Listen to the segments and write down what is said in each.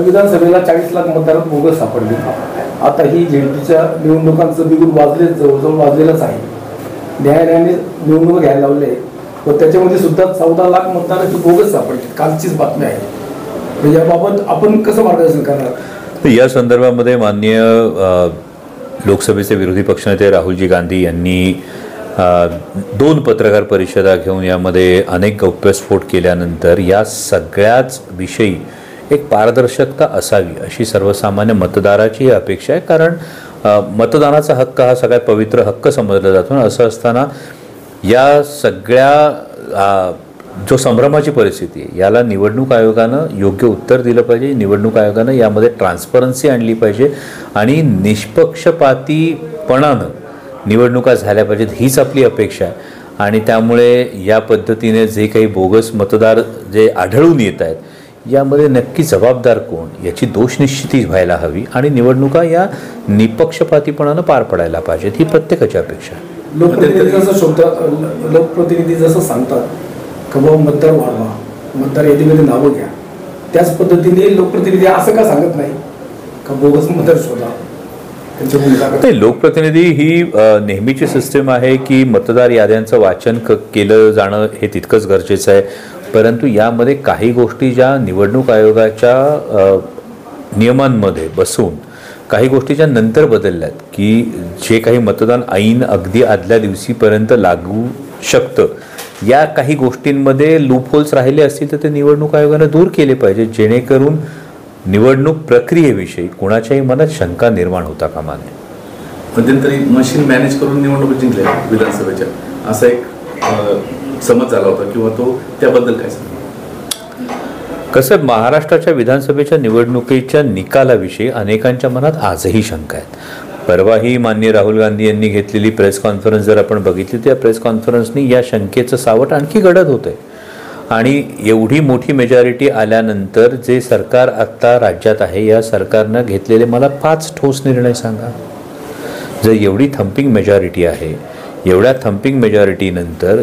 विधानसभेला 40 लाख मतदार बोगस सापडले. आता ही झेडपीच्या निवडणुकांचं बिगुल जवळजवळ वाजलेलंच आहे. न्यायालयाने निवडणूक घ्यायला लावले व त्याच्यामध्ये सुद्धा 14 लाख मतदारांची बोगस सापडली. कालचीच बातमी आहे. याबाबत आपण कसं मार्गदर्शन करणार? या संदर्भामध्ये माननीय लोकसभेचे विरोधी पक्षनेते राहुलजी गांधी यांनी 2 पत्रकार परिषदा घेऊन यामध्ये अनेक गौप्यस्फोट केल्यानंतर या सगळ्याच विषयी एक पारदर्शकता असावी अशी सर्वसामान्य मतदाराची अपेक्षा आहे. कारण मतदानाचा हक्क हा सगळ्यात पवित्र हक्क समजला जातो. असं असताना या सगळ्या जो संभ्रमाची परिस्थिती आहे याला निवडणूक आयोगानं योग्य उत्तर दिलं पाहिजे. निवडणूक आयोगानं यामध्ये ट्रान्सपरन्सी आणली पाहिजे आणि निष्पक्षपातीपणानं निवडणुका झाल्या पाहिजेत हीच आपली अपेक्षा आहे. आणि त्यामुळे या पद्धतीने जे काही बोगस मतदार जे आढळून येत आहेत यामध्ये नक्की जबाबदार कोण याची दोषनिश्चिती व्हायला हवी आणि निवडणुका या निपक्षपातीपणानं पार पडायला पाहिजेत ही प्रत्येकाची अपेक्षा आहे. लोकप्रतिनिधी जसं सांगतात का बाबा मतदार वाढवा, मतदार यादीमध्ये नावं घ्या, त्याच पद्धतीने लोकप्रतिनिधी असं का सांगत नाही का बोगस मतदार शोधा? नाही, लोकप्रतिनिधी ही नेहमीची सिस्टीम आहे की मतदार याद्यांचं वाचन केलं जाणं हे तितकंच गरजेचं आहे. परंतु यामध्ये काही गोष्टी ज्या निवडणूक आयोगाच्या नियमांमध्ये बसून काही गोष्टीच्या नंतर बदलल्यात की जे काही मतदान ऐन अगदी आदल्या दिवशीपर्यंत लागू शकतं या काही गोष्टींमध्ये लूपहोल्स राहिले असतील तर ते निवडणूक आयोगाने दूर केले पाहिजे जेणेकरून निवडणूक प्रक्रियेविषयी कोणाच्याही मनात शंका निर्माण होता कामा नये. मध्यंतरी मशीन मॅनेज करून निवडणूक जिंकल्या विधानसभेच्या असा एक समज झाला होता किंवा तो त्याबद्दल काय सांगा? कसं महाराष्ट्राच्या विधानसभेच्या निवडणुकीच्या निकालाविषयी अनेकांच्या मनात आजही शंका आहेत. परवाही माननीय राहुल गांधी यांनी घेतलेली प्रेस कॉन्फरन्स जर आपण बघितली तर या प्रेस कॉन्फरन्सनी या शंकेचं सावट आणखी गडद होतंय. आणि एवढी मोठी मेजॉरिटी आल्यानंतर जे सरकार आत्ता राज्यात आहे या सरकारनं घेतलेले मला 5 ठोस निर्णय सांगा. जर एवढी थम्पिंग मेजॉरिटी आहे, एवढ्या थम्पिंग मेजॉरिटीनंतर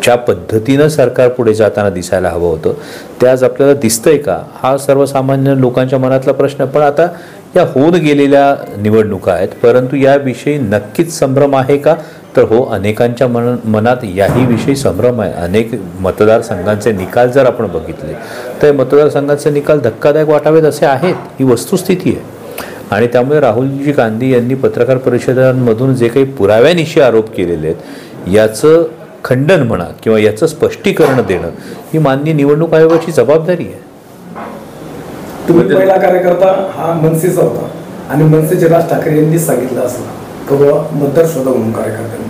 ज्या पद्धतीनं सरकार पुढे जाताना दिसायला हवं होतं ते आज आपल्याला दिसतंय का हा सर्वसामान्य लोकांच्या मनातला प्रश्न. पण आता या होऊन गेलेल्या निवडणुका आहेत परंतु याविषयी नक्कीच संभ्रम आहे का तर हो, अनेकांच्या मनात याही विषयी संभ्रम आहे. अनेक मतदारसंघांचे निकाल जर आपण बघितले तर मतदारसंघांचे निकाल धक्कादायक वाटावेत असे आहेत, ही वस्तुस्थिती आहे. आणि त्यामुळे राहुलजी गांधी यांनी पत्रकार परिषदांमधून जे काही पुराव्यानिशी आरोप केलेले आहेत याचं खंडन म्हणा किंवा याचं स्पष्टीकरण देणं ही माननीय निवडणूक आयोगाची जबाबदारी आहे. तुम्ही पहिला कार्यकर्ता हा मनसेचा होता आणि मनसेचे राज ठाकरे यांनी सांगितलं असं की बाबा मतदार शोधा म्हणून कार्यकर्त्यांनी.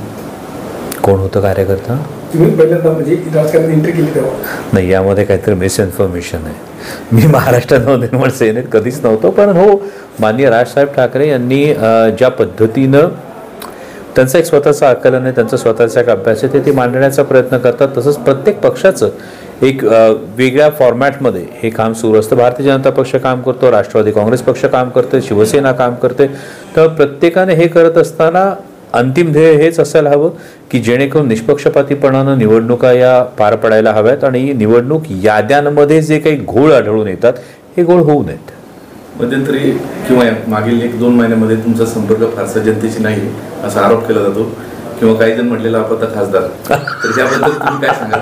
कोण होतं कार्यकर्ता? तुम्ही पहिल्यांदा म्हणजे राजकारणात एंट्री केली तेव्हा? नाही, यामध्ये काहीतरी मिसइन्फॉर्मेशन आहे. मी महाराष्ट्र नवनिर्माण सेनेत कधीच नव्हतो. पण हो, माननीय राजसाहेब ठाकरे यांनी ज्या पद्धतीनं त्यांचं एक स्वतःचं आकलन आहे, त्यांचं स्वतःचा एक अभ्यास आहे ते मांडण्याचा प्रयत्न करतात. तसंच प्रत्येक पक्षाचं एक वेगळ्या फॉर्मॅटमध्ये हे काम सुरू असतं. भारतीय जनता पक्ष काम करतो, राष्ट्रवादी काँग्रेस पक्ष काम करते, शिवसेना काम करते. तर प्रत्येकाने हे करत असताना अंतिम ध्येय हेच असायला हवं की जेणेकरून निष्पक्षपातीपणानं निवडणुका या पार पडायला हव्यात आणि निवडणूक याद्यांमध्ये जे काही घोळ आढळून येतात हे घोळ होऊ नयेत. मध्यंतरी किंवा मागील 1-2 महिन्यामध्ये तुमचा संपर्क फारसा जनतेशी नाही असा आरोप केला जातो किंवा काही जण म्हटलेला लापता खासदार, तर त्याबद्दल तुम्ही काय सांगाल?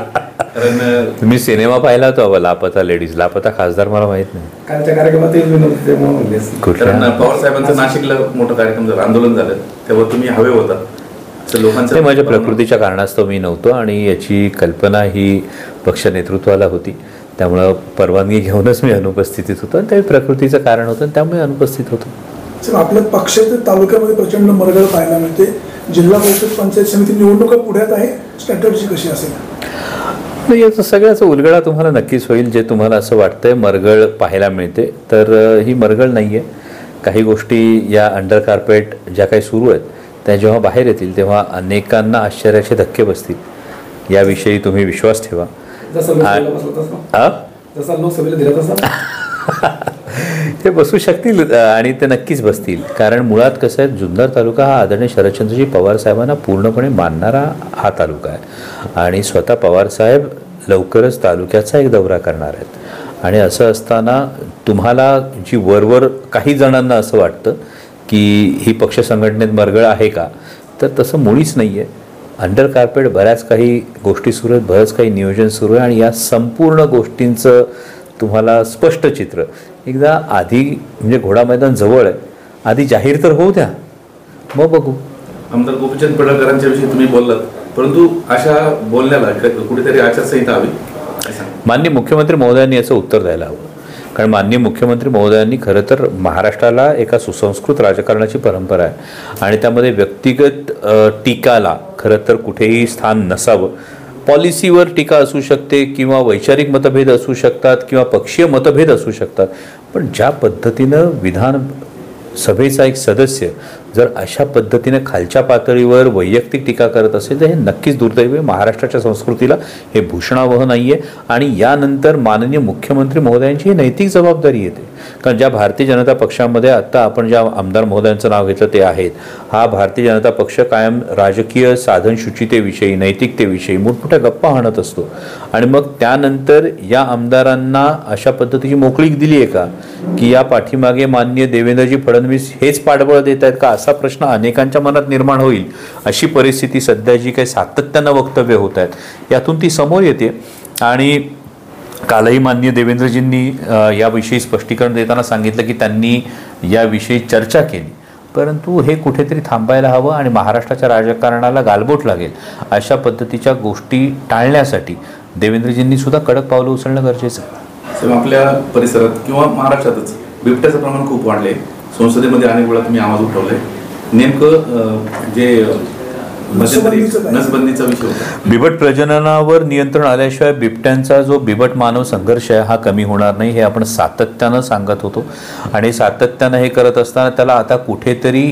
कारण तुम्ही सिनेमा पाहिला होता लापता लेडीज, लापता खासदार मला माहित नाही. कालच्या कार्यक्रमात पवार साहेबांचं नाशिकला मोठं कार्यक्रम झालं, आंदोलन झालं, तेव्हा तुम्ही हवे होता लोकांचं? माझ्या प्रकृतीच्या कारणास्तव मी नव्हतो आणि याची कल्पना ही पक्ष नेतृत्वाला होती. त्यामुळं परवानगी घेऊनच मी अनुपस्थितीत होतो आणि त्यावेळी प्रकृतीचं कारण होतं आणि त्यामुळे अनुपस्थित होतो. आपल्या पक्षाच्या तालुक्यामध्ये प्रचंड मरगळ पाहायला मिळते. जिल्हा परिषद पंचायत समिती निवडणुका पुढ्यात आहे, स्ट्रॅटर्जी कशी असेल? नाही, याचा सगळ्याचा उलगडा तुम्हाला नक्कीच होईल. जे तुम्हाला असं वाटतंय मरगळ पाहायला मिळते तर ही मरगळ नाही आहे. काही गोष्टी या अंडर कार्पेट ज्या काही सुरू आहेत त्या जेव्हा बाहेर येतील तेव्हा अनेकांना आश्चर्याचे धक्के बसतील. याविषयी तुम्ही विश्वास ठेवा. ते बसू शकतील आणि ते नक्कीच बसतील. कारण मुळात कसं आहे, जुन्नर तालुका हा आदरणीय शरदचंद्रजी पवार साहेबांना पूर्णपणे मानणारा हा तालुका आहे आणि स्वतः पवार साहेब लवकरच तालुक्याचा एक दौरा करणार आहेत आणि असं असताना तुम्हाला जी वरवर काही जणांना असं वाटतं की ही पक्ष संघटनेत मरगळ आहे का, तर तसं मुळीच नाही आहे. अंडर कार्पेट बऱ्याच काही गोष्टी सुरू आहेत, बरंच काही नियोजन सुरू आहे आणि या संपूर्ण गोष्टींचं तुम्हाला स्पष्ट चित्र एकदा आधी म्हणजे घोडा मैदान जवळ आहे, आधी जाहीर तर होऊ द्या, मग बघू. आमदार गोपीचंद पडळकरांच्या विषयी तुम्ही बोललात, परंतु अशा बोलण्याला कुठेतरी आचारसंहिता हवी. माननीय मुख्यमंत्री महोदयांनी याचं उत्तर द्यायला हवं. कारण माननीय मुख्यमंत्री महोदयांनी खरं तर महाराष्ट्राला एका सुसंस्कृत राजकारणाची परंपरा आहे आणि त्यामध्ये व्यक्तिगत टीकाला खरं तर कुठेही स्थान नसावं. पॉलिसीवर टीका असू शकते किंवा वैचारिक मतभेद असू शकतात किंवा पक्षीय मतभेद असू शकतात, पण ज्या पद्धतीनं विधानसभेचा एक सदस्य जर अशा पद्धतीने खालच्या पातळीवर वैयक्तिक टीका करत असेल तर हे नक्कीच दुर्दैव आहे. महाराष्ट्राच्या संस्कृतीला हे भूषणावह नाही आहे आणि यानंतर माननीय मुख्यमंत्री महोदयांची ही नैतिक जबाबदारी येते. कारण ज्या भारतीय जनता पक्षामध्ये आत्ता आपण ज्या आमदार महोदयांचं नाव घेतलं ते आहेत, हा भारतीय जनता पक्ष कायम राजकीय साधन शुचितेविषयी नैतिकतेविषयी मोठमोठ्या गप्पा हाणत असतो आणि मग त्यानंतर या आमदारांना अशा पद्धतीची मोकळीक दिली आहे का की या पाठीमागे माननीय देवेंद्रजी फडणवीस हेच पाठबळ देत आहेत का, असा प्रश्न अनेकांच्या मनात निर्माण होईल. अशी परिस्थिती सध्या जी काही सातत्यानं वक्तव्य होत आहेत यातून ती समोर येते. आणि कालही माननीय देवेंद्रजींनी याविषयी स्पष्टीकरण देताना सांगितलं की त्यांनी याविषयी चर्चा केली, परंतु हे कुठेतरी थांबायला हवं आणि महाराष्ट्राच्या राजकारणाला गालबोट लागेल अशा पद्धतीच्या गोष्टी टाळण्यासाठी देवेंद्रजींनी सुद्धा कडक पावलं उचलणं गरजेचं आहे. आपल्या परिसरात किंवा महाराष्ट्रातच बिबट्याचं प्रमाण खूप वाढले. संसदेमध्ये अनेक वेळा तुम्ही आवाज उठवलाय. नेमकं जे नसबंदीचा विषय होता, बिबट प्रजननावर नियंत्रण आल्याशिवाय बिबट्यांचा जो बिबट मानव संघर्ष आहे हा कमी होणार नाही, हे आपण सातत्यानं सांगत होतो आणि सातत्यानं हे करत असताना त्याला आता कुठेतरी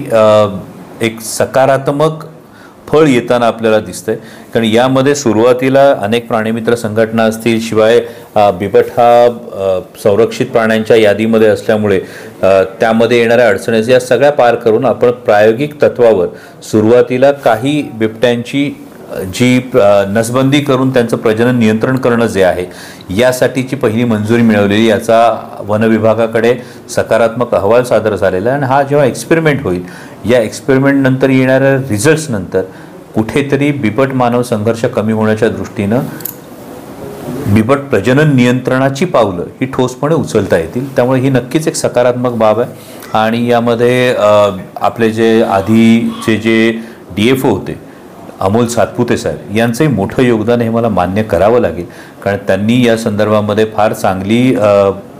एक सकारात्मक फळ येताना आपल्याला दिसतंय. कारण यामध्ये सुरुवातीला अनेक प्राणीमित्र संघटना असतील, शिवाय बिबट हा संरक्षित प्राण्यांच्या यादीमध्ये असल्यामुळे त्यामध्ये येणाऱ्या अडचणी या सगळ्या पार करून आपण प्रायोगिक तत्वावर सुरुवातीला काही बिबट्यांची जी नसबंदी करून त्यांचं प्रजनन नियंत्रण करणं जे आहे यासाठीची पहिली मंजुरी मिळवलेली, याचा वन विभागाकडे सकारात्मक अहवाल सादर झालेला आहे. आणि हा जेव्हा एक्सपेरिमेंट होईल, या एक्सपेरिमेंटनंतर येणाऱ्या रिझल्ट्सनंतर कुठेतरी बिबट मानव संघर्ष कमी होण्याच्या दृष्टीनं बिबट प्रजनन नियंत्रणाची पावलं ही ठोसपणे उचलता येतील. त्यामुळे ही नक्कीच एक सकारात्मक बाब आहे. आणि यामध्ये आपले जे आधीचे जे DFO होते अमोल सातपुते साहेब यांचंही मोठं योगदान हे मला मान्य करावं लागेल. कारण त्यांनी या संदर्भामध्ये फार चांगली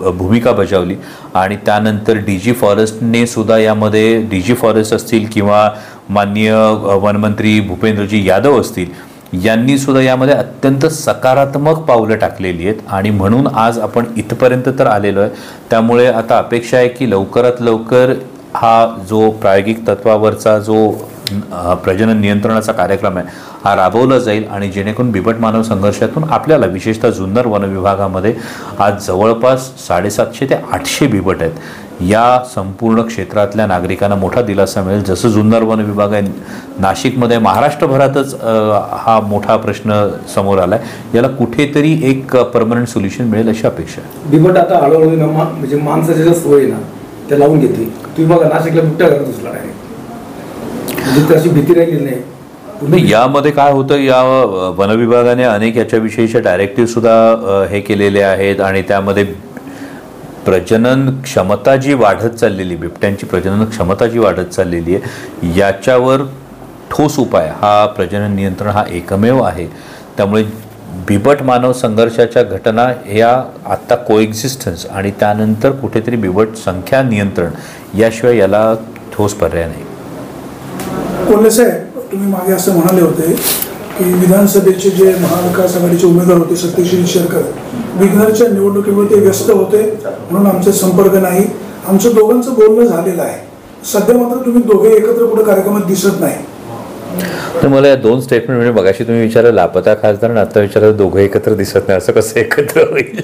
भूमिका बजावली आणि त्यानंतर DG फॉरेस्टने सुद्धा यामध्ये DG फॉरेस्ट असतील किंवा माननीय वनमंत्री भूपेंद्रजी यादव असतील यांनी सुद्धा यामध्ये अत्यंत सकारात्मक पावलं टाकलेली आहेत आणि म्हणून आज आपण इथपर्यंत तर आलेलो आहे. त्यामुळे आता अपेक्षा आहे की लवकरात लवकर हा जो प्रायोगिक तत्वावरचा जो प्रजनन नियंत्रणाचा कार्यक्रम आहे हा राबवला जाईल आणि जेणेकरून बिबट मानव संघर्षातून आपल्याला विशेषतः जुन्नर वन विभागामध्ये आज जवळपास 750 ते 800 बिबट आहेत. या संपूर्ण क्षेत्रातल्या नागरिकांना मोठा दिलासा मिळेल. जसं जुन्नर वन विभाग आहे नाशिकमध्ये, महाराष्ट्रभरातच हा मोठा प्रश्न समोर आला आहे, याला कुठेतरी एक परमनंट सोल्युशन मिळेल अशी अपेक्षा आहे. बिबट आता हळूहळू म्हणजे माणसाच्या ज्या सवय ना त्या लावून घेते. तुम्ही बघा नाशिकला बिबट्या घरात घुसला आहे, म्हणजे अशी भीती राहिली नाही. यामध्ये काय होतं, या वन विभागाने अनेक याच्याविषयीच्या डायरेक्टिव्ह सुद्धा हे केलेले आहेत आणि त्यामध्ये प्रजनन क्षमता जी वाढत चाललेली, बिबट्यांची प्रजनन क्षमता जी वाढत चाललेली आहे याच्यावर ठोस उपाय हा प्रजनन नियंत्रण हा एकमेव आहे. त्यामुळे बिबट मानव संघर्षाच्या घटना या आत्ता कोएक्झिस्टन्स आणि त्यानंतर कुठेतरी बिबट संख्या नियंत्रण याशिवाय याला ठोस पर्याय नाही. कोल्हे साहेब, तुम्ही मागे असं म्हणाले होते की विधानसभेचे जे महाविकास आघाडीचे उमेदवार होते सत्यशील शेरकर, विघ्नरच्या निवडणुकीमध्ये ते व्यस्त होते म्हणून आमचे संपर्क नाही. आमचं दोघांचं बोलणं झालेलं आहे. सध्या मात्र तुम्ही दोघे एकत्र कुठे कार्यक्रमात दिसत नाही. तर मला या दोन स्टेटमेंट म्हणजे मगाशी तुम्ही विचारलं लापता खासदार आणि आता विचारलं दोघं एकत्र दिसत नाही, असं कसं एकत्र होईल.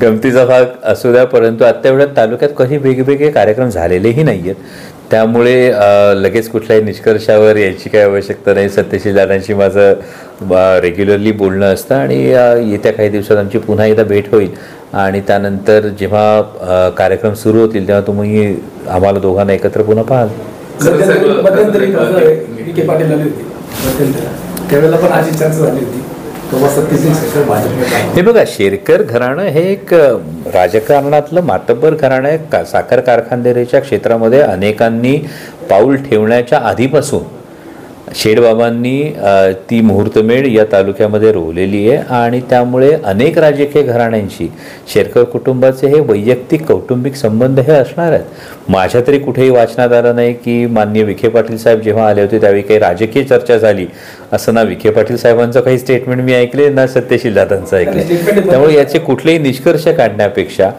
गमतीचा भाग असू द्या, परंतु आत्ता एवढ्या तालुक्यात काही वेगवेगळे कार्यक्रम झालेलेही नाही आहेत. त्यामुळे लगेच कुठल्याही निष्कर्षावर यायची काही आवश्यकता नाही. सत्यशील दादांशी माझं रेग्युलरली बोलणं असतं आणि येत्या काही दिवसात आमची पुन्हा एकदा भेट होईल आणि त्यानंतर जेव्हा कार्यक्रम सुरू होतील तेव्हा तुम्ही आम्हाला दोघांना एकत्र पुन्हा पाहाल. मध्यंतरी विखे पाटील आले होते मध्यंतरी, त्यावेळेला पण अशी चर्चा झाली होती. हे बघा, शेरकर घराणं हे एक राजकारणातलं मातब्बर घराणं आहे. साखर कारखानदारीच्या क्षेत्रामध्ये अनेकांनी पाऊल ठेवण्याच्या आधीपासून शेडबाबांनी ती मुहूर्तमेढ या तालुक्यामध्ये रोवलेली आहे आणि त्यामुळे अनेक राजकीय घराण्यांशी शेरकर कुटुंबाचे हे वैयक्तिक कौटुंबिक संबंध हे असणार आहेत. माझ्या तरी कुठेही वाचनात आलं नाही की माननीय विखे पाटील साहेब जेव्हा आले होते त्यावेळी काही राजकीय चर्चा झाली असं ना विखे पाटील साहेबांचं काही स्टेटमेंट मी ऐकले ना सत्यशील दादांचं ऐकले. त्यामुळे याचे कुठलेही निष्कर्ष काढण्यापेक्षा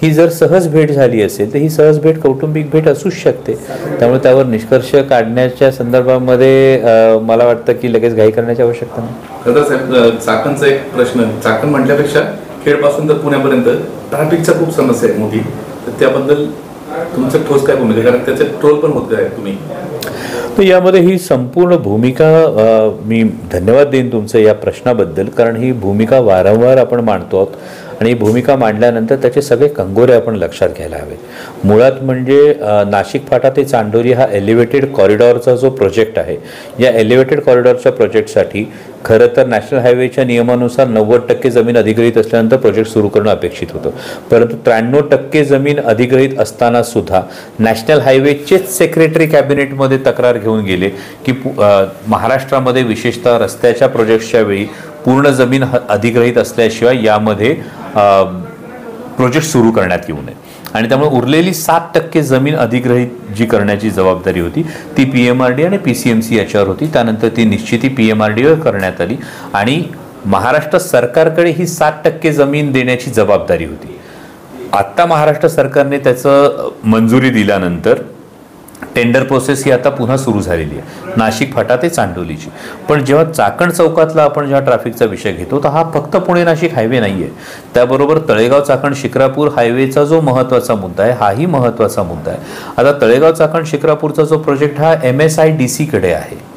ही जर सहज भेट झाली असेल तर ही सहज भेट कौटुंबिक भेट असूच शकते. त्यामुळे त्यावर निष्कर्ष काढण्याच्या संदर्भामध्ये मला वाटतं की लगेच घाई करण्याची आवश्यकता नाही. खरं साहेब, चाकणचा एक प्रश्न, चाकण म्हटल्यापेक्षा खेडपासून तर पुण्यापर्यंत ट्रॅफिकच्या खूप समस्या आहे मोठी, तर त्याबद्दल तुमचं ठोस काय भूमिका, कारण त्याचे ट्रोल पण होत आहे तुम्ही. तर यामध्ये ही संपूर्ण भूमिका मी धन्यवाद देईन तुमचं या प्रश्नाबद्दल, कारण ही भूमिका वारंवार आपण मांडतो आहोत आणि ही भूमिका मांडल्यानंतर त्याचे सगळे कंगोरे आपण लक्षात घ्यायला हवे. मुळात म्हणजे नाशिक फाटा ते चांडोरी हा एलिव्हेटेड कॉरिडॉरचा जो प्रोजेक्ट आहे, या एलिव्हेटेड कॉरिडॉरच्या प्रोजेक्टसाठी खरं तर नॅशनल हायवेच्या नियमानुसार 90% जमीन अधिग्रहित असल्यानंतर प्रोजेक्ट सुरू करणं अपेक्षित होतं. परंतु 93% जमीन अधिग्रहित असताना सुद्धा नॅशनल हायवेचेच सेक्रेटरी कॅबिनेटमध्ये तक्रार घेऊन गेले की महाराष्ट्रामध्ये विशेषतः रस्त्याच्या प्रोजेक्टच्या वेळी पूर्ण जमीन अधिग्रहित असल्याशिवाय यामध्ये प्रोजेक्ट सुरू करण्यात येऊ नये. आणि त्यामुळे उरलेली 7% जमीन अधिग्रहित जी करण्याची जबाबदारी होती ती PMRD आणि PCMC याच्यावर होती. त्यानंतर ती निश्चिती PMRDवर करण्यात आली आणि महाराष्ट्र सरकारकडे ही 7% जमीन देण्याची जबाबदारी होती. आत्ता महाराष्ट्र सरकारने त्याचं मंजुरी दिल्यानंतर टेंडर प्रोसेस ही आता पुन्हा सुरू झालेली आहे नाशिक फाटा ते चांडोलीची. पण जेव्हा चाकण चौकातला आपण जेव्हा ट्रॅफिकचा विषय घेतो तर हा फक्त पुणे नाशिक हायवे नाही आहे, त्याबरोबर तळेगाव चाकण शिक्रापूर हायवेचा जो महत्त्वाचा मुद्दा आहे हाही महत्त्वाचा मुद्दा आहे. आता तळेगाव चाकण शिक्रापूरचा जो प्रोजेक्ट हा MSIDC कडे आहे,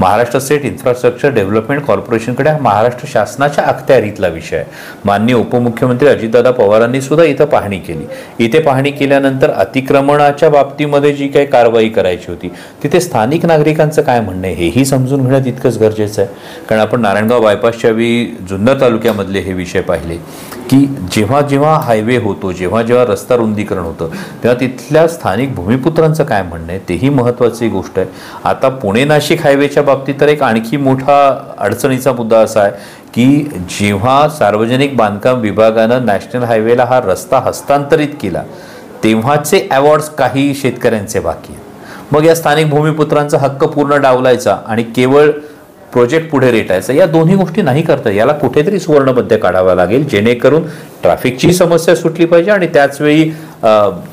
महाराष्ट्र स्टेट इन्फ्रास्ट्रक्चर डेव्हलपमेंट कॉर्पोरेशनकडे, हा महाराष्ट्र शासनाच्या अखत्यारीतला विषय आहे. माननीय उपमुख्यमंत्री अजितदादा पवारांनी सुद्धा इथं पाहणी केली. इथे पाहणी केल्यानंतर अतिक्रमणाच्या बाबतीमध्ये जी काही कारवाई करायची होती तिथे स्थानिक नागरिकांचं काय म्हणणं आहे हेही समजून घेणं तितकंच गरजेचं आहे. कारण आपण नारायणगाव बायपासच्या वेळी जुन्नर तालुक्यामधले हे विषय पाहिले की जेव्हा जेव्हा हायवे होतो, जेव्हा जेव्हा रस्ता रुंदीकरण होतं तेव्हा तिथल्या स्थानिक भूमिपुत्रांचं काय म्हणणं आहे तेही महत्त्वाची गोष्ट आहे. आता पुणे नाशिक हायवेच्या बाबतीत तर एक आणखी मोठा अडचणीचा मुद्दा असा आहे की जेव्हा सार्वजनिक बांधकाम विभागानं नॅशनल हायवेला हा रस्ता हस्तांतरित केला तेव्हाचे अवॉर्ड्स काही शेतकऱ्यांचे बाकी आहेत. मग या स्थानिक भूमिपुत्रांचा हक्क पूर्ण डावलायचा आणि केवळ प्रोजेक्ट पुढे रेटायचा, या दोन्ही गोष्टी नाही करता. याला कुठेतरी सुवर्णमध्य काढावा लागेल जेणेकरून ट्रॅफिकची समस्या सुटली पाहिजे आणि त्याचवेळी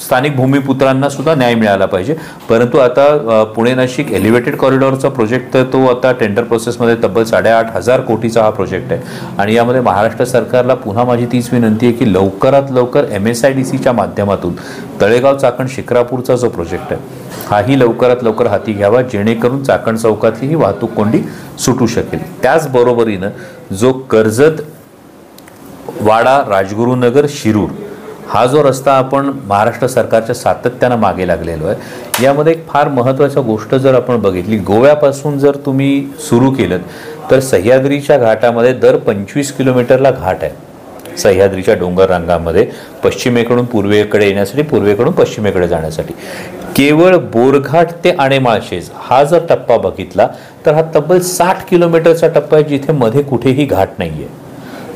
स्थानिक भूमिपुत्रांना सुद्धा न्याय मिळाला पाहिजे. परंतु आता पुणे नाशिक एलिव्हेटेड कॉरिडॉरचा प्रोजेक्ट तर तो आता टेंडर प्रोसेसमध्ये तब्बल 8,500 कोटीचा हा प्रोजेक्ट आहे आणि यामध्ये महाराष्ट्र सरकारला पुन्हा माझी तीच विनंती आहे की लवकरात लवकर MSIDCच्या माध्यमातून तळेगाव चाकण शिक्रापूरचा जो प्रोजेक्ट आहे हाही लवकरात लवकर हाती घ्यावा जेणेकरून चाकण चौकातली ही वाहतूक कोंडी सुटू शकेल. त्याचबरोबरीनं जो कर्जत वाडा राजगुरुनगर शिरूर हा जो रस्ता आपण महाराष्ट्र सरकारच्या सातत्यानं मागे लागलेलो आहे, यामध्ये एक फार महत्त्वाची गोष्ट जर आपण बघितली, गोव्यापासून जर तुम्ही सुरू केलं तर सह्याद्रीच्या घाटामध्ये दर 25 किलोमीटरला घाट आहे. सह्याद्रीच्या डोंगर रांगामध्ये पश्चिमेकडून पूर्वेकडे येण्यासाठी, पूर्वेकडून पश्चिमेकडे जाण्यासाठी केवळ बोरघाट ते आणेमाळशेज हा जर टप्पा बघितला तर हा तब्बल 60 किलोमीटरचा टप्पा आहे जिथे मध्ये कुठेही घाट नाही आहे.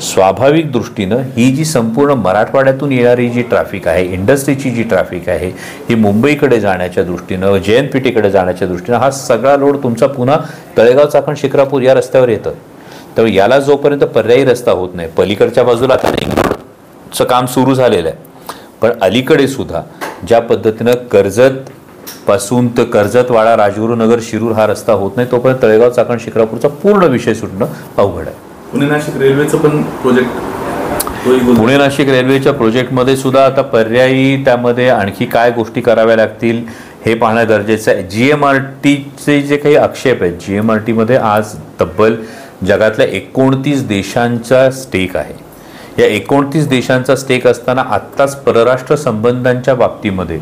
स्वाभाविक दृष्टीनं ही जी संपूर्ण मराठवाड्यातून येणारी जी ट्रॅफिक आहे, इंडस्ट्रीची जी ट्रॅफिक आहे, ही मुंबईकडे जाण्याच्या दृष्टीनं, JNPTकडे जाण्याच्या दृष्टीनं हा सगळा लोड तुमचा पुन्हा तळेगाव चाकण शिक्रापूर या रस्त्यावर येतं. तर याला जोपर्यंत पर्यायी रस्ता होत नाही, पलीकडच्या बाजूला आता चं काम सुरू झालेलं आहे, पण अलीकडे सुद्धा ज्या पद्धतीनं कर्जत पासून तर कर्जतवाडा राजगुरुनगर शिरूर हा रस्ता होत नाही तोपर्यंत तळेगाव चाकण शिक्रापूरचा पूर्ण विषय सुटणं अवघड आहे. पुणे नाशिक रेल्वेचं पण प्रोजेक्ट, पुणे नाशिक रेल्वेच्या प्रोजेक्टमध्ये सुद्धा आता पर्यायी त्यामध्ये आणखी काय गोष्टी कराव्या लागतील हे पाहणं गरजेचं आहे. GMRTचे जे काही आक्षेप आहेत, GMRTमध्ये आज तब्बल जगातल्या 29 देशांचा स्टेक आहे. या 29 देशांचा स्टेक असताना आत्ताच परराष्ट्र संबंधांच्या बाबतीमध्ये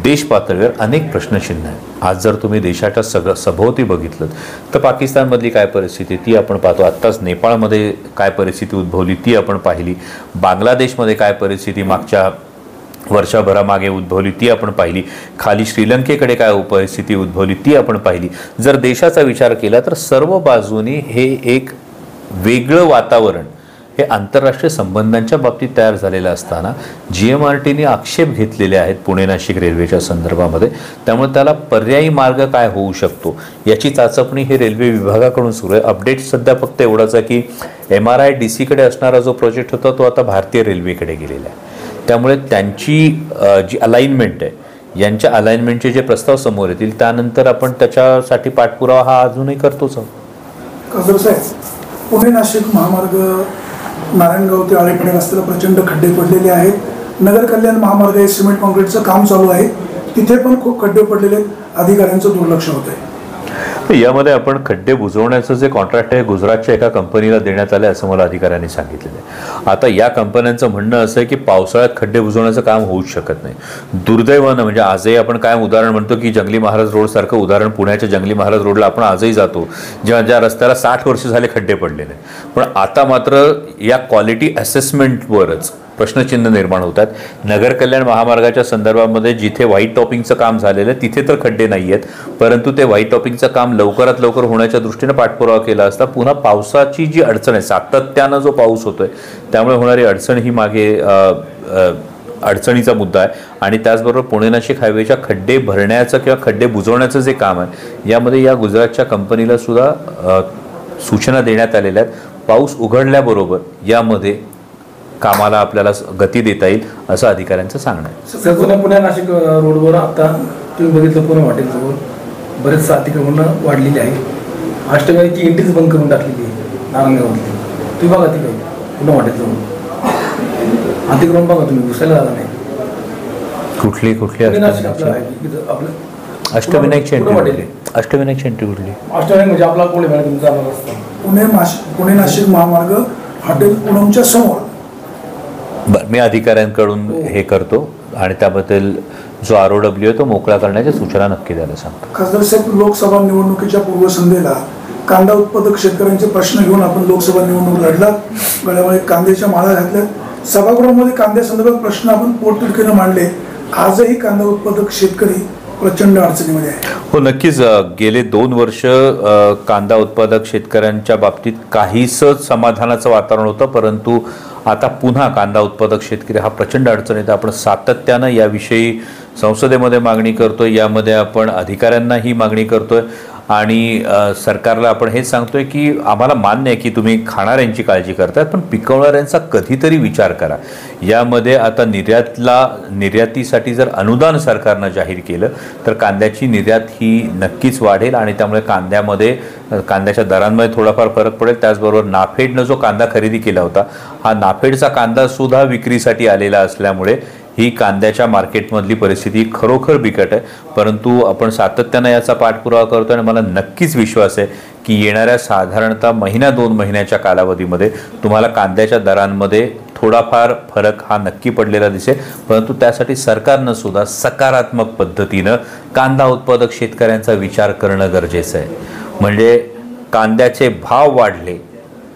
देश पातळीवर अनेक प्रश्नचिन्ह आहेत. आज जर तुम्ही देशाच्या सभोवती बघितलं तर पाकिस्तानमधली काय परिस्थिती ती आपण पाहतो. आत्ताच नेपाळमध्ये काय परिस्थिती उद्भवली ती आपण पाहिली. बांगलादेशमध्ये काय परिस्थिती मागच्या वर्षभरामागे उद्भवली ती आपण पाहिली. खाली श्रीलंकेकडे काय परिस्थिती उद्भवली ती आपण पाहिली. जर देशाचा विचार केला तर सर्व बाजूनी हे एक वेगळं वातावरण हे आंतरराष्ट्रीय संबंधांच्या बाबतीत तयार झालेलं असताना GMRTने आक्षेप घेतलेले आहेत पुणे नाशिक रेल्वेच्या संदर्भामध्ये. त्यामुळे त्याला पर्यायी मार्ग काय होऊ शकतो याची चाचपणी हे रेल्वे विभागाकडून सुरू आहे. अपडेट सध्या फक्त एवढाच आहे की MRIDC असणारा जो प्रोजेक्ट होता तो आता भारतीय रेल्वेकडे गेलेला आहे. त्यामुळे त्यांची जी अलाइनमेंट आहे यांच्या अलाइनमेंटचे जे प्रस्ताव समोर येतील त्यानंतर आपण त्याच्यासाठी पाठपुरावा हा अजूनही करतोच आहोत. खासदार साहेब, पुणे नाशिक महामार्ग नारायणगाव ते आळेपणे रस्त्याला प्रचंड खड्डे पडलेले आहेत. नगर कल्याण महामार्ग हे सिमेंट कॉन्क्रीटचं काम चालू आहे, तिथे पण खूप खड्डे पडलेले आहेत. अधिकाऱ्यांचं दुर्लक्ष होत आहे. यामध्ये आपण खड्डे बुजवण्याचं जे कॉन्ट्रॅक्ट आहे गुजरातच्या एका कंपनीला देण्यात आलं असं मला अधिकाऱ्यांनी सांगितलेलं आहे. आता या कंपन्यांचं म्हणणं असं आहे की पावसाळ्यात खड्डे बुजवण्याचं काम होऊच शकत नाही. दुर्दैवानं म्हणजे आजही आपण कायम उदाहरण म्हणतो की जंगली महाराज रोड सारखं उदाहरण पुण्याच्या जंगली महाराज रोडला आपण आजही जातो ज्या रस्त्याला 60 वर्ष झाले खड्डे पडलेले. पण आता मात्र या क्वालिटी असेसमेंटवरच प्रश्नचिन्ह निर्माण होतात. नगर कल्याण महामार्गाच्या संदर्भामध्ये जिथे व्हाईट टॉपिंगचं काम झालेलं आहे तिथे तर खड्डे नाही आहेत, परंतु ते व्हाईट टॉपिंगचं काम लवकरात लवकर होण्याच्या दृष्टीने पाठपुरावा केला असता पुन्हा पावसाची जी अडचण आहे सातत्यानं जो पाऊस होतोय त्यामुळे होणारी अडचण ही मागे अडचणीचा मुद्दा आहे. आणि त्याचबरोबर पुणे नाशिक हायवेच्या खड्डे भरण्याचं किंवा खड्डे बुजवण्याचं जे काम आहे यामध्ये या गुजरातच्या कंपनीला सुद्धा सूचना देण्यात आलेल्या आहेत. पाऊस उघडल्याबरोबर यामध्ये कामाला आपल्याला गती देता येईल असं अधिकाऱ्यांचं सांगणं आहे. पुणे नाशिक रोडवर आता तुम्ही बघितलं पुणे हॉटेलजवळ बरेचसं अतिक्रमण वाढलेली आहे. अष्टमीची एंट्रीच बंद करून टाकलेली आहे नारायणगावातली. तुम्ही बघा ती पुणे हॉटेलजवळ अतिक्रमण बघा तुम्ही घुसायला झाला नाही. कुठली अष्टविनायकची एंट्री कुठली? अष्टविनायक म्हणजे आपला पुणे तुमचा रस्ता पुणे नाशिक महामार्ग हॉटेल पुणमच्या समोर. बरं, मी अधिकाऱ्यांकडून हे करतो आणि त्याबद्दल जो ROW आहे तो मोकळा करण्याच्या सूचना नक्की द्यायला सांगतो. खासदार साहेब, लोकसभा निवडणुकीच्या पूर्वसंध्येला कांदा उत्पादक शेतकऱ्यांचे प्रश्न घेऊन आपण लोकसभा निवडणूक लढला. गळ्यामध्ये कांद्याच्या माळा घातल्या. सभागृहामध्ये कांद्यासंदर्भात प्रश्न आपण पोटतिडकीनं मांडले. आजही कांदा उत्पादक शेतकरी प्रचंड अडचणीमध्ये आहे. हो, नक्कीच. गेले 2 वर्ष कांदा उत्पादक शेतकऱ्यांच्या बाबतीत काहीसं समाधानाचं वातावरण होतं, परंतु आता पुन्हा कांदा उत्पादक शेतकरी हा प्रचंड अडचणीत. आपण सातत्यानं याविषयी संसदेमध्ये मागणी करतोय, यामध्ये आपण अधिकाऱ्यांना ही मागणी करतोय आणि सरकारला आपण हेच सांगतोय की आम्हाला मान्य आहे की तुम्ही खाणाऱ्यांची काळजी करतायत, पण पिकवणाऱ्यांचा कधीतरी विचार करा. यामध्ये आता निर्यातीसाठी जर अनुदान सरकारनं जाहीर केलं तर कांद्याची निर्यात ही नक्कीच वाढेल आणि त्यामुळे कांद्याच्या दरांमध्ये थोडाफार फरक पडेल. त्याचबरोबर नाफेडनं जो कांदा खरेदी केला होता हा नाफेडचा कांदासुद्धा विक्रीसाठी आलेला असल्यामुळे ही कांद्याच्या मार्केटमधली परिस्थिती खरोखर बिकट आहे. परंतु आपण सातत्यानं याचा पाठपुरावा करतो आणि मला नक्कीच विश्वास आहे की येणाऱ्या साधारणतः 1-2 महिन्याच्या कालावधीमध्ये तुम्हाला कांद्याच्या दरांमध्ये थोडाफार फरक हा नक्की पडलेला दिसेल. परंतु त्यासाठी सरकारनं सुद्धा सकारात्मक पद्धतीनं कांदा उत्पादक शेतकऱ्यांचा विचार करणं गरजेचं आहे. म्हणजे कांद्याचे भाव वाढले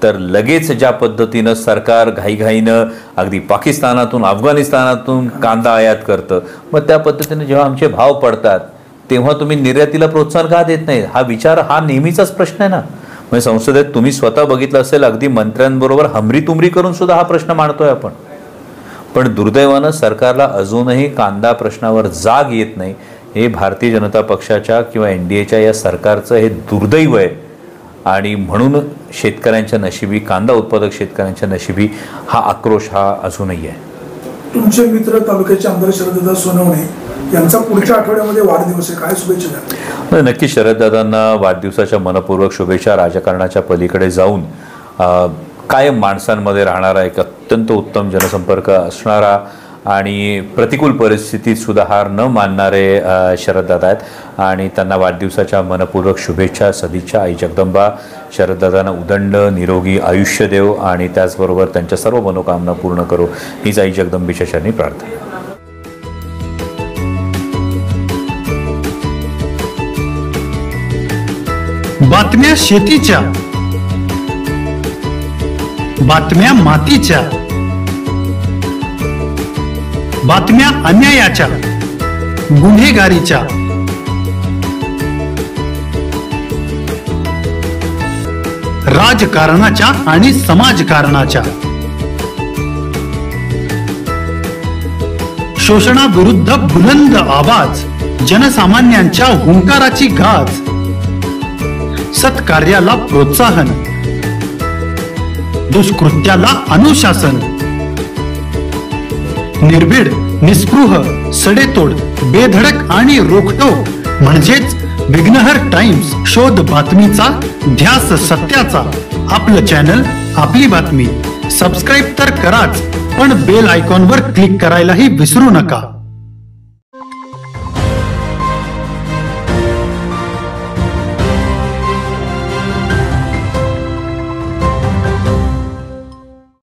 तर लगेच ज्या पद्धतीनं सरकार घाईघाईनं अगदी पाकिस्तानातून अफगाणिस्तानातून कांदा आयात करतं, मग त्या पद्धतीने जेव्हा आमचे भाव पडतात तेव्हा तुम्ही निर्यातीला प्रोत्साहन का देत नाही? हा विचार हा नेहमीचाच प्रश्न आहे ना. म्हणजे संसदेत तुम्ही स्वतः बघितलं असेल अगदी मंत्र्यांबरोबर हमरी-तुमरी करून सुद्धा हा प्रश्न मांडतोय आपण. पण दुर्दैवानं सरकारला अजूनही कांदा प्रश्नावर जाग येत नाही. हे भारतीय जनता पक्षाच्या किंवा NDAच्या या सरकारचं हे दुर्दैव आहे आणि म्हणून शेतकऱ्यांच्या नशिबी, कांदा उत्पादक शेतकऱ्यांच्या नशिबी हा आक्रोश हा अजूनही आहे. तुमचे मित्र तालुक्याचे आमदार शरददादा सोनवणे यांचा पुढच्या आठवड्यामध्ये वाढदिवस आहे, काय शुभेच्छा द्या? नक्की शरददादांना वाढदिवसाच्या मनपूर्वक शुभेच्छा. राजकारणाच्या पलीकडे जाऊन कायम माणसांमध्ये राहणारा एक अत्यंत उत्तम जनसंपर्क असणारा आणि प्रतिकूल परिस्थितीत सुद्धा हार न मानणारे शरददादा आहेत आणि त्यांना वाढदिवसाच्या मनपूर्वक शुभेच्छा, सदिच्छा. आई जगदंबा शरददादांना उदंड निरोगी आयुष्य देव आणि त्याचबरोबर त्यांच्या सर्व मनोकामना पूर्ण करो हीच आई जगदंबेच्या चरणी प्रार्थना. बातम्या शेतीच्या, बातम्या मातीच्या, बातम्या अन्यायाच्या, गुन्हेगारीच्या, राजकारणाच्या आणि समाजकारणाच्या, शोषणाविरुद्ध बुलंद आवाज, जनसामान्यांच्या हुंकाराची गाज, सत्कार्याला प्रोत्साहन, दुष्कृत्याला अनुशासन, निर्भीड, निस्पृह, सडेतोड, बेधडक आणि रोखटोक म्हणजेच विघ्नहर टाइम्स. शोध बातमीचा, ध्यास सत्याचा. आपलं चॅनल, आपली बातमी. सबस्क्राईब तर कराच, पण बेल आयकॉनवर क्लिक करायलाही विसरू नका.